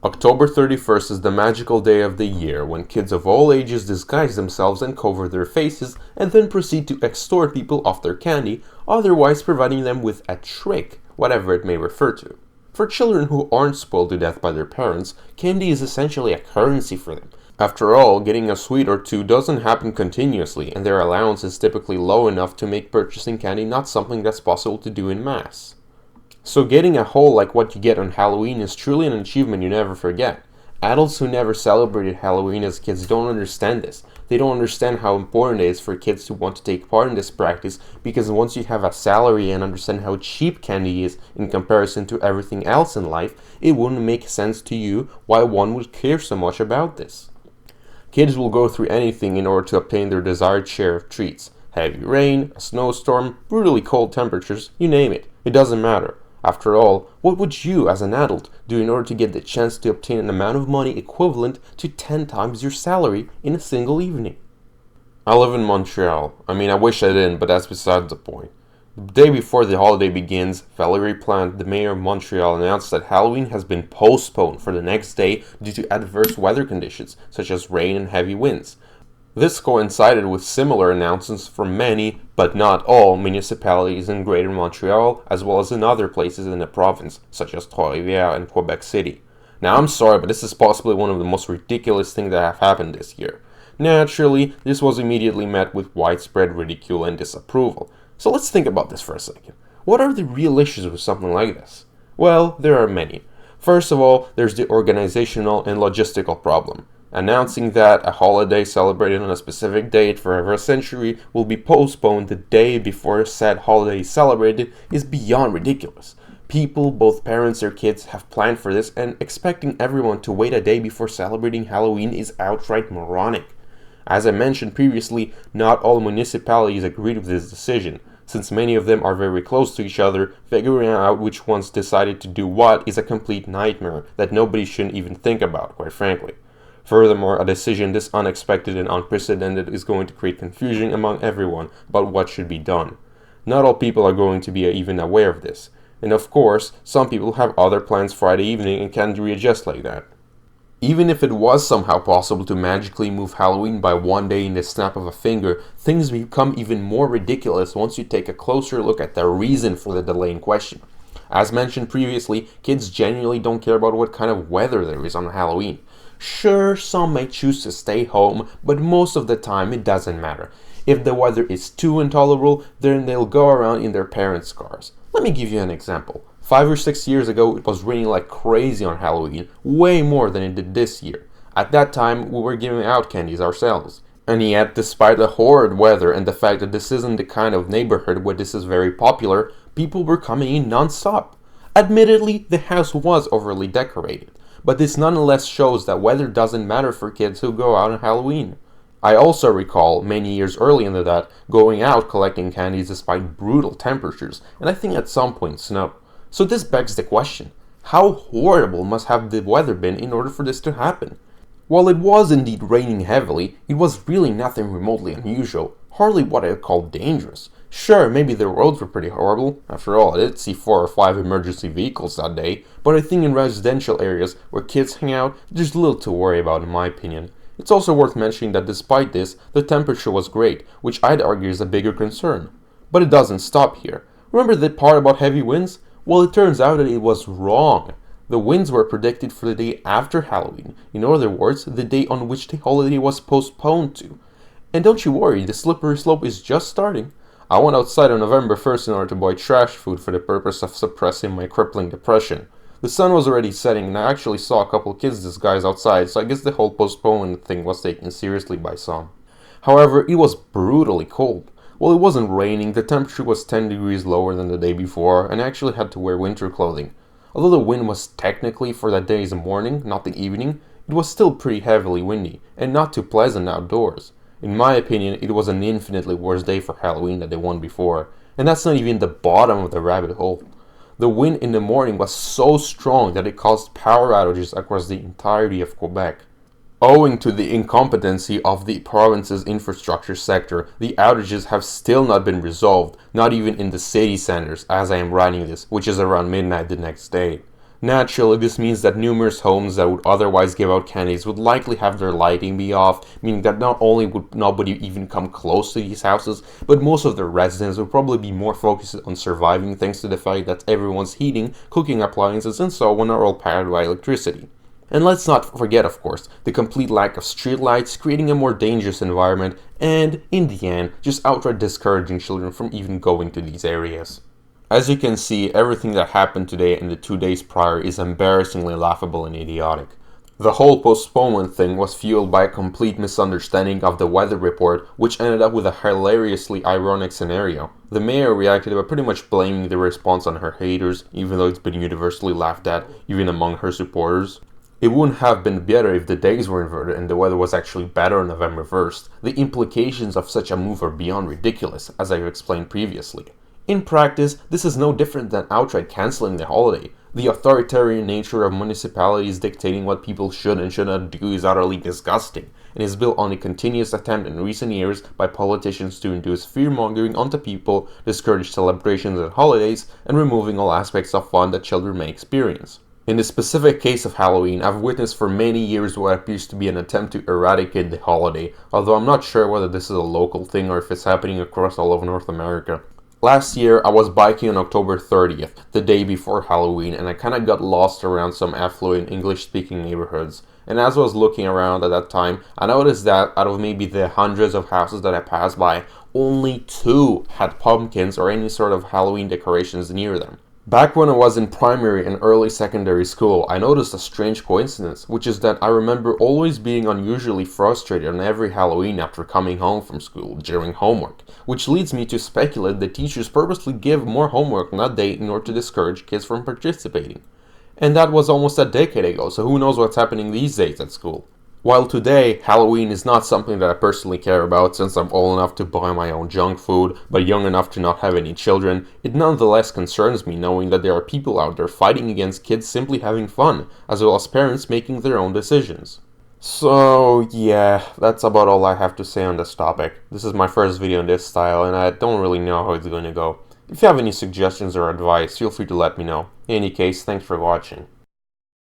October 31st is the magical day of the year when kids of all ages disguise themselves and cover their faces and then proceed to extort people of their candy, otherwise providing them with a trick, whatever it may refer to. For children who aren't spoiled to death by their parents, candy is essentially a currency for them. After all, getting a sweet or two doesn't happen continuously, and their allowance is typically low enough to make purchasing candy not something that's possible to do in mass. So getting a haul like what you get on Halloween is truly an achievement you never forget. Adults who never celebrated Halloween as kids don't understand this. They don't understand how important it is for kids to want to take part in this practice, because once you have a salary and understand how cheap candy is in comparison to everything else in life, it wouldn't make sense to you why one would care so much about this. Kids will go through anything in order to obtain their desired share of treats. Heavy rain, a snowstorm, brutally cold temperatures, you name it. It doesn't matter. After all, what would you as an adult do in order to get the chance to obtain an amount of money equivalent to 10 times your salary in a single evening? I live in Montreal. I wish I didn't, but that's beside the point. The day before the holiday begins, Valérie Plante, the mayor of Montreal, announced that Halloween has been postponed for the next day due to adverse weather conditions, such as rain and heavy winds. This coincided with similar announcements from many, but not all, municipalities in Greater Montreal, as well as in other places in the province, such as Trois-Rivières and Quebec City. Now, I'm sorry, but this is possibly one of the most ridiculous things that have happened this year. Naturally, this was immediately met with widespread ridicule and disapproval. So let's think about this for a second. What are the real issues with something like this? Well, there are many. First of all, there's the organizational and logistical problem. Announcing that a holiday celebrated on a specific date for over a century will be postponed the day before said holiday is celebrated is beyond ridiculous. People, both parents or kids, have planned for this, and expecting everyone to wait a day before celebrating Halloween is outright moronic. As I mentioned previously, not all municipalities agreed with this decision. Since many of them are very close to each other, figuring out which ones decided to do what is a complete nightmare that nobody shouldn't even think about, quite frankly. Furthermore, a decision this unexpected and unprecedented is going to create confusion among everyone about what should be done. Not all people are going to be even aware of this. And of course, some people have other plans Friday evening and can't readjust like that. Even if it was somehow possible to magically move Halloween by one day in the snap of a finger, things become even more ridiculous once you take a closer look at the reason for the delay in question. As mentioned previously, kids genuinely don't care about what kind of weather there is on Halloween. Sure, some may choose to stay home, but most of the time it doesn't matter. If the weather is too intolerable, then they'll go around in their parents' cars. Let me give you an example. 5 or 6 years ago, it was raining like crazy on Halloween, way more than it did this year. At that time, we were giving out candies ourselves. And yet, despite the horrid weather and the fact that this isn't the kind of neighborhood where this is very popular, people were coming in non-stop. Admittedly, the house was overly decorated, but this nonetheless shows that weather doesn't matter for kids who go out on Halloween. I also recall, many years early into that, going out collecting candies despite brutal temperatures, and I think at some point snow. So this begs the question, how horrible must have the weather been in order for this to happen? While it was indeed raining heavily, it was really nothing remotely unusual, hardly what I'd call dangerous. Sure, maybe the roads were pretty horrible. After all, I did see 4 or 5 emergency vehicles that day, but I think in residential areas where kids hang out, there's little to worry about in my opinion. It's also worth mentioning that despite this, the temperature was great, which I'd argue is a bigger concern. But it doesn't stop here. Remember the part about heavy winds? Well, it turns out that it was wrong. The winds were predicted for the day after Halloween, in other words, the day on which the holiday was postponed to. And don't you worry, the slippery slope is just starting. I went outside on November 1st in order to buy trash food for the purpose of suppressing my crippling depression. The sun was already setting and I actually saw a couple kids disguised outside, so I guess the whole postponement thing was taken seriously by some. However, it was brutally cold. Well, it wasn't raining, the temperature was 10 degrees lower than the day before, and I actually had to wear winter clothing. Although the wind was technically for that day's morning, not the evening, it was still pretty heavily windy, and not too pleasant outdoors. In my opinion, it was an infinitely worse day for Halloween than the one before, and that's not even the bottom of the rabbit hole. The wind in the morning was so strong that it caused power outages across the entirety of Quebec. Owing to the incompetency of the province's infrastructure sector, the outages have still not been resolved, not even in the city centers as I am writing this, which is around midnight the next day. Naturally, this means that numerous homes that would otherwise give out candies would likely have their lighting be off, meaning that not only would nobody even come close to these houses, but most of the residents would probably be more focused on surviving thanks to the fact that everyone's heating, cooking appliances, and so on are all powered by electricity. And let's not forget, of course, the complete lack of streetlights, creating a more dangerous environment, and, in the end, just outright discouraging children from even going to these areas. As you can see, everything that happened today and the 2 days prior is embarrassingly laughable and idiotic. The whole postponement thing was fueled by a complete misunderstanding of the weather report, which ended up with a hilariously ironic scenario. The mayor reacted by pretty much blaming the response on her haters, even though it's been universally laughed at, even among her supporters. It wouldn't have been better if the days were inverted and the weather was actually better on November 1st. The implications of such a move are beyond ridiculous, as I've explained previously. In practice, this is no different than outright cancelling the holiday. The authoritarian nature of municipalities dictating what people should and should not do is utterly disgusting, and is built on a continuous attempt in recent years by politicians to induce fear-mongering onto people, discourage celebrations and holidays, and removing all aspects of fun that children may experience. In the specific case of Halloween, I've witnessed for many years what appears to be an attempt to eradicate the holiday, although I'm not sure whether this is a local thing or if it's happening across all of North America. Last year, I was biking on October 30th, the day before Halloween, and I kinda got lost around some affluent English-speaking neighborhoods. And as I was looking around at that time, I noticed that out of maybe the hundreds of houses that I passed by, only 2 had pumpkins or any sort of Halloween decorations near them. Back when I was in primary and early secondary school, I noticed a strange coincidence, which is that I remember always being unusually frustrated on every Halloween after coming home from school during homework, which leads me to speculate that teachers purposely give more homework on that day in order to discourage kids from participating. And that was almost a decade ago, so who knows what's happening these days at school. While today, Halloween is not something that I personally care about since I'm old enough to buy my own junk food, but young enough to not have any children, it nonetheless concerns me knowing that there are people out there fighting against kids simply having fun, as well as parents making their own decisions. So yeah, that's about all I have to say on this topic. This is my first video in this style, and I don't really know how it's going to go. If you have any suggestions or advice, feel free to let me know. In any case, thanks for watching.